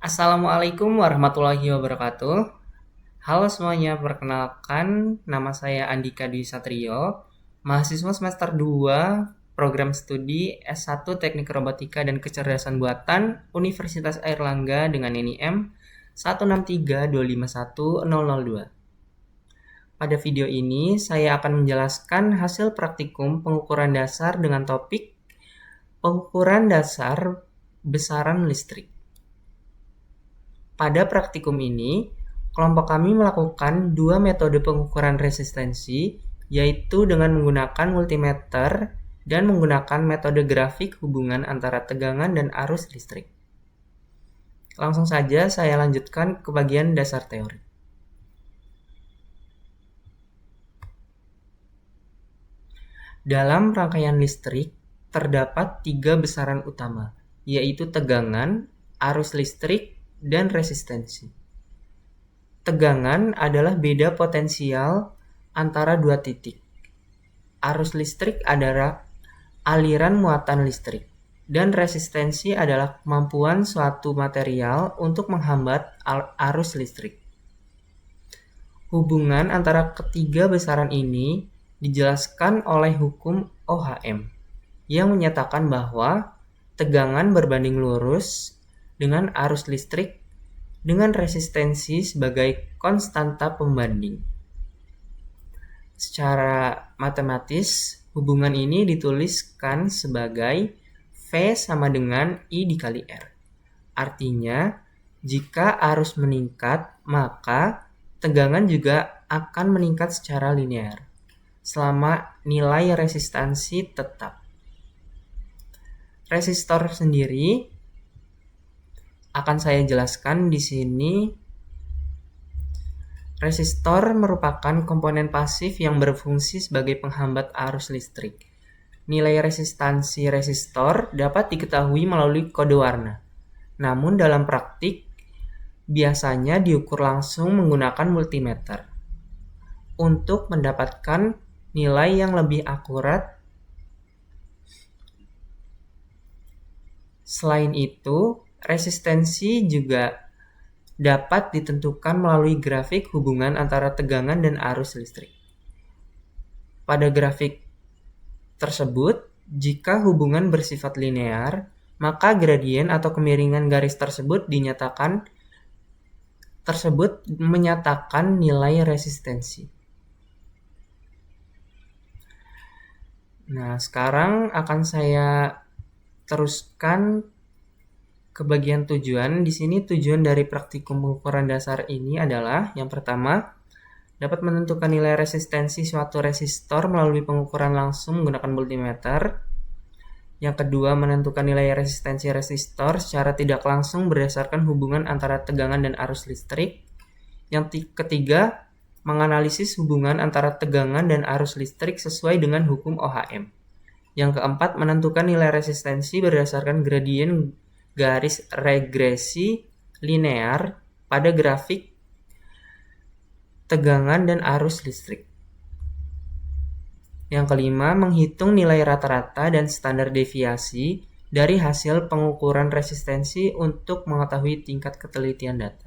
Assalamualaikum warahmatullahi wabarakatuh. Halo semuanya, perkenalkan nama saya Andika Dwi Satrio, mahasiswa semester 2 program studi S1 Teknik Robotika dan Kecerdasan Buatan Universitas Airlangga dengan NIM 163251002. Pada video ini saya akan menjelaskan hasil praktikum pengukuran dasar dengan topik pengukuran dasar besaran listrik. Pada praktikum ini, kelompok kami melakukan dua metode pengukuran resistensi, yaitu dengan menggunakan multimeter dan menggunakan metode grafik hubungan antara tegangan dan arus listrik. Langsung saja saya lanjutkan ke bagian dasar teori. Dalam rangkaian listrik, terdapat tiga besaran utama, yaitu tegangan, arus listrik, dan resistensi. Tegangan adalah beda potensial antara dua titik. Arus listrik adalah aliran muatan listrik, dan resistensi adalah kemampuan suatu material untuk menghambat arus listrik. Hubungan antara ketiga besaran ini dijelaskan oleh hukum Ohm yang menyatakan bahwa tegangan berbanding lurus dengan arus listrik dengan resistensi sebagai konstanta pembanding. Secara matematis, hubungan ini dituliskan sebagai V sama dengan I dikali R. Artinya, jika arus meningkat, maka tegangan juga akan meningkat secara linear, selama nilai resistansi tetap. Resistor sendiri akan saya jelaskan di sini. Resistor merupakan komponen pasif yang berfungsi sebagai penghambat arus listrik. Nilai resistansi resistor dapat diketahui melalui kode warna. Namun dalam praktik, biasanya diukur langsung menggunakan multimeter untuk mendapatkan nilai yang lebih akurat. Selain itu, resistensi juga dapat ditentukan melalui grafik hubungan antara tegangan dan arus listrik. Pada grafik tersebut, jika hubungan bersifat linear, maka gradien atau kemiringan garis tersebut menyatakan nilai resistensi. Nah, sekarang akan saya teruskan ke bagian tujuan. Di sini tujuan dari praktikum pengukuran dasar ini adalah yang pertama, dapat menentukan nilai resistensi suatu resistor melalui pengukuran langsung menggunakan multimeter. Yang kedua, menentukan nilai resistensi resistor secara tidak langsung berdasarkan hubungan antara tegangan dan arus listrik. Yang ketiga, menganalisis hubungan antara tegangan dan arus listrik sesuai dengan hukum Ohm. Yang keempat, menentukan nilai resistensi berdasarkan gradien garis regresi linear pada grafik tegangan dan arus listrik. Yang kelima, menghitung nilai rata-rata dan standar deviasi dari hasil pengukuran resistensi untuk mengetahui tingkat ketelitian data.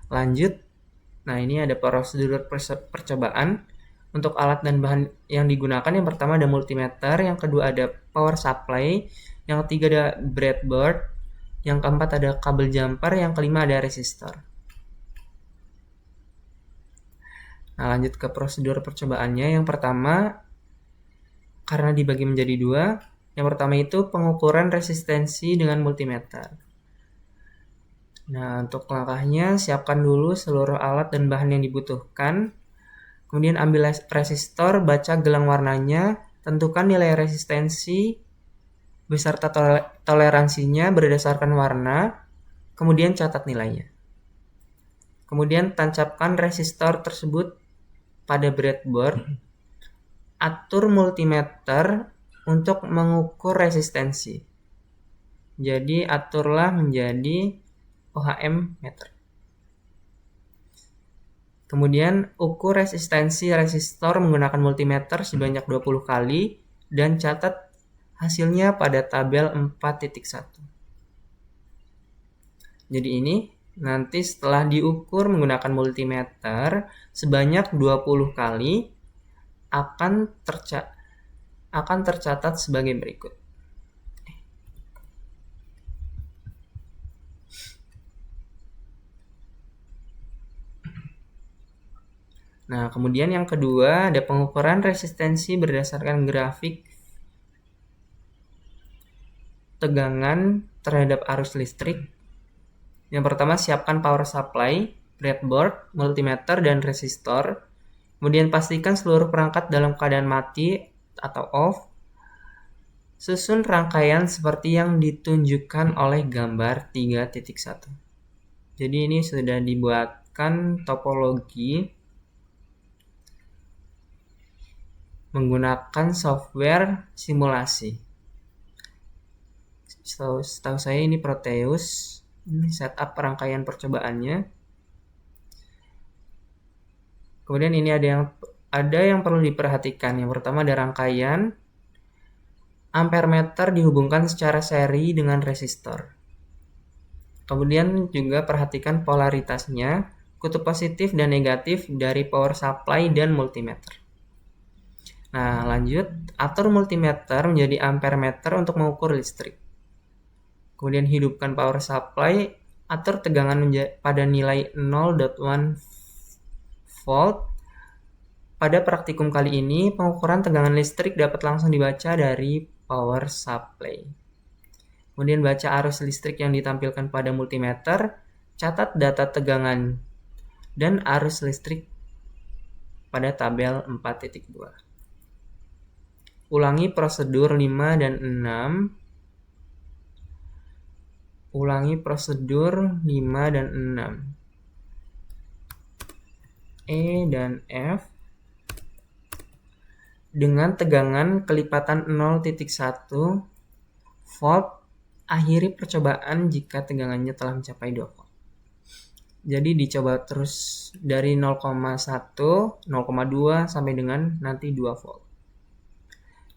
Lanjut, nah ini ada prosedur percobaan. Untuk alat dan bahan yang digunakan, yang pertama ada multimeter, yang kedua ada power supply, yang ketiga ada breadboard, yang keempat ada kabel jumper, yang kelima ada resistor. Nah, lanjut ke prosedur percobaannya. Yang pertama, karena dibagi menjadi dua, yang pertama itu pengukuran resistensi dengan multimeter. Nah, untuk langkahnya, siapkan dulu seluruh alat dan bahan yang dibutuhkan. Kemudian ambil resistor, baca gelang warnanya, tentukan nilai resistensi beserta toleransinya berdasarkan warna, kemudian catat nilainya. Kemudian tancapkan resistor tersebut pada breadboard. Atur multimeter untuk mengukur resistensi. Jadi aturlah menjadi Ohm meter. Kemudian ukur resistensi resistor menggunakan multimeter sebanyak 20 kali dan catat hasilnya pada tabel 4.1. Jadi ini nanti setelah diukur menggunakan multimeter sebanyak 20 kali akan tercatat sebagai berikut. Nah, kemudian yang kedua ada pengukuran resistensi berdasarkan grafik tegangan terhadap arus listrik. Yang pertama, siapkan power supply, breadboard, multimeter, dan resistor. Kemudian pastikan seluruh perangkat dalam keadaan mati atau off. Susun rangkaian seperti yang ditunjukkan oleh gambar 3.1. Jadi ini sudah dibuatkan topologi menggunakan software simulasi. Setahu saya ini Proteus. Ini setup rangkaian percobaannya. Kemudian ini ada yang perlu diperhatikan. Yang pertama ada rangkaian ampermeter dihubungkan secara seri dengan resistor. Kemudian juga perhatikan polaritasnya, kutub positif dan negatif dari power supply dan multimeter. Nah, lanjut, atur multimeter menjadi ampermeter untuk mengukur listrik. Kemudian hidupkan power supply, atur tegangan pada nilai 0.1 volt. Pada praktikum kali ini, pengukuran tegangan listrik dapat langsung dibaca dari power supply. Kemudian baca arus listrik yang ditampilkan pada multimeter, catat data tegangan dan arus listrik pada tabel 4.2. Ulangi prosedur 5 dan 6. Ulangi prosedur 5 dan 6. E dan F dengan tegangan kelipatan 0.1 volt. Akhiri percobaan jika tegangannya telah mencapai 2 volt. Jadi dicoba terus dari 0,1, 0,2 sampai dengan nanti 2 volt.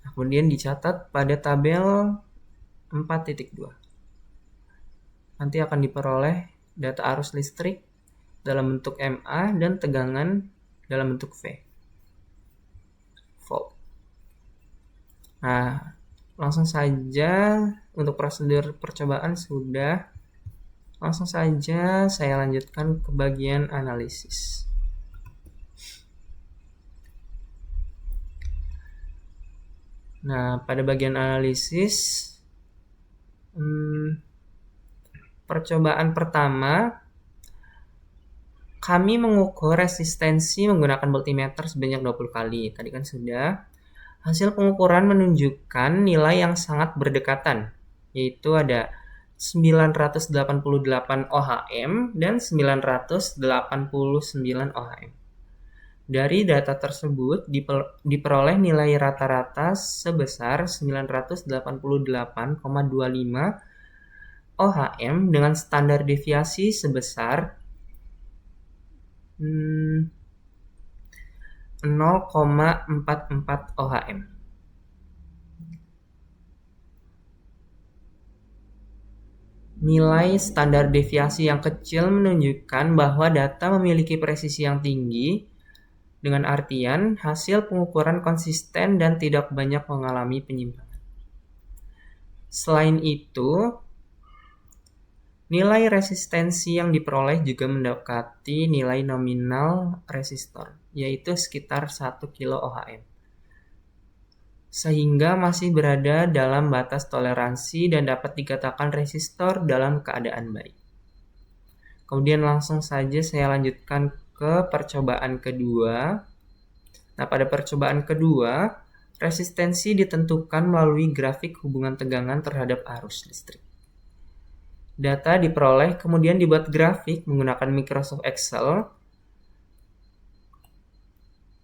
Nah, kemudian dicatat pada tabel 4.2. Nanti akan diperoleh data arus listrik dalam bentuk MA dan tegangan dalam bentuk V. Volt. Nah, langsung saja untuk prosedur percobaan sudah. Langsung saja saya lanjutkan ke bagian analisis. Nah, pada bagian analisis, percobaan pertama, kami mengukur resistensi menggunakan multimeter sebanyak 20 kali. Tadi kan sudah. Hasil pengukuran menunjukkan nilai yang sangat berdekatan, yaitu ada 988 ohm dan 989 ohm. Dari data tersebut diperoleh nilai rata-rata sebesar 988,25 ohm dengan standar deviasi sebesar 0,44 ohm. Nilai standar deviasi yang kecil menunjukkan bahwa data memiliki presisi yang tinggi, dengan artian hasil pengukuran konsisten dan tidak banyak mengalami penyimpangan. Selain itu, nilai resistensi yang diperoleh juga mendekati nilai nominal resistor, yaitu sekitar 1 kilo ohm. Sehingga masih berada dalam batas toleransi dan dapat dikatakan resistor dalam keadaan baik. Kemudian langsung saja saya lanjutkan ke percobaan kedua. Nah, pada percobaan kedua, resistensi ditentukan melalui grafik hubungan tegangan terhadap arus listrik. Data diperoleh kemudian dibuat grafik menggunakan Microsoft Excel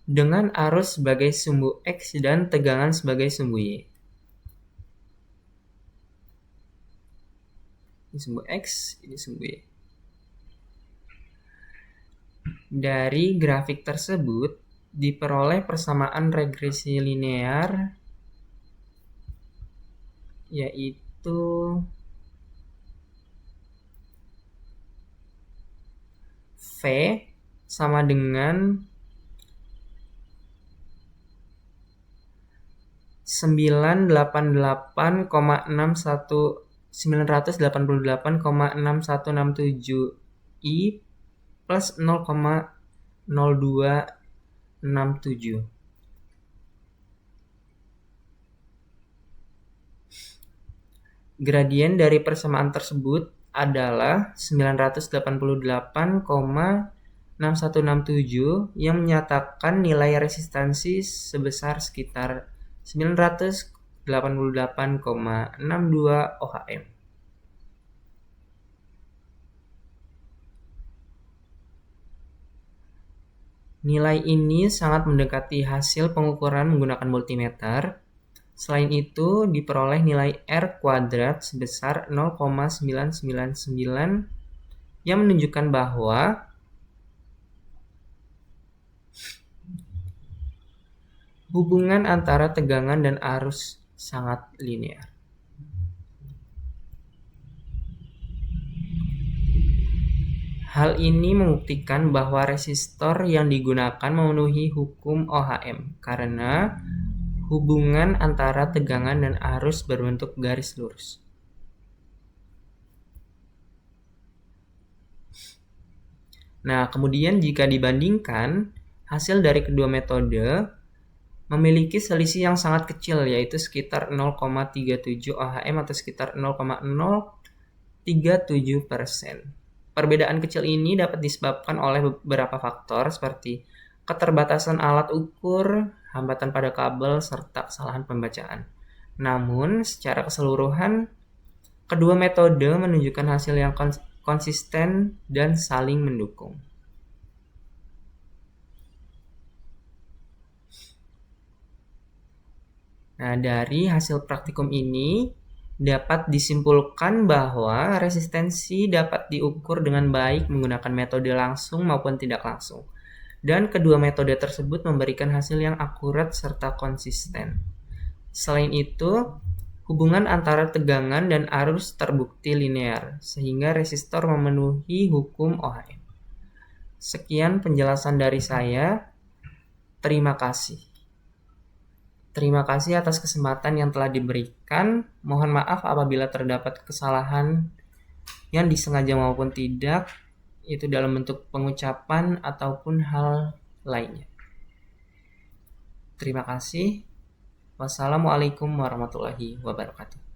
dengan arus sebagai sumbu X dan tegangan sebagai sumbu Y. Ini sumbu X, ini sumbu Y. Dari grafik tersebut diperoleh persamaan regresi linear, yaitu V sama dengan 988,61 I plus 0,0267. Gradien dari persamaan tersebut adalah 988,6167 yang menyatakan nilai resistansi sebesar sekitar 988,62 ohm. Nilai ini sangat mendekati hasil pengukuran menggunakan multimeter. Selain itu, diperoleh nilai R kuadrat sebesar 0,999 yang menunjukkan bahwa hubungan antara tegangan dan arus sangat linear. Hal ini membuktikan bahwa resistor yang digunakan memenuhi hukum Ohm karena hubungan antara tegangan dan arus berbentuk garis lurus. Nah, kemudian jika dibandingkan, hasil dari kedua metode memiliki selisih yang sangat kecil, yaitu sekitar 0,37 ohm atau sekitar 0,037%. Perbedaan kecil ini dapat disebabkan oleh beberapa faktor seperti keterbatasan alat ukur, hambatan pada kabel, serta kesalahan pembacaan. Namun, secara keseluruhan, kedua metode menunjukkan hasil yang konsisten dan saling mendukung. Nah, dari hasil praktikum ini dapat disimpulkan bahwa resistensi dapat diukur dengan baik menggunakan metode langsung maupun tidak langsung. Dan kedua metode tersebut memberikan hasil yang akurat serta konsisten. Selain itu, hubungan antara tegangan dan arus terbukti linear, sehingga resistor memenuhi hukum Ohm. Sekian penjelasan dari saya. Terima kasih. Terima kasih atas kesempatan yang telah diberikan. Mohon maaf apabila terdapat kesalahan yang disengaja maupun tidak, itu dalam bentuk pengucapan ataupun hal lainnya. Terima kasih. Wassalamualaikum warahmatullahi wabarakatuh.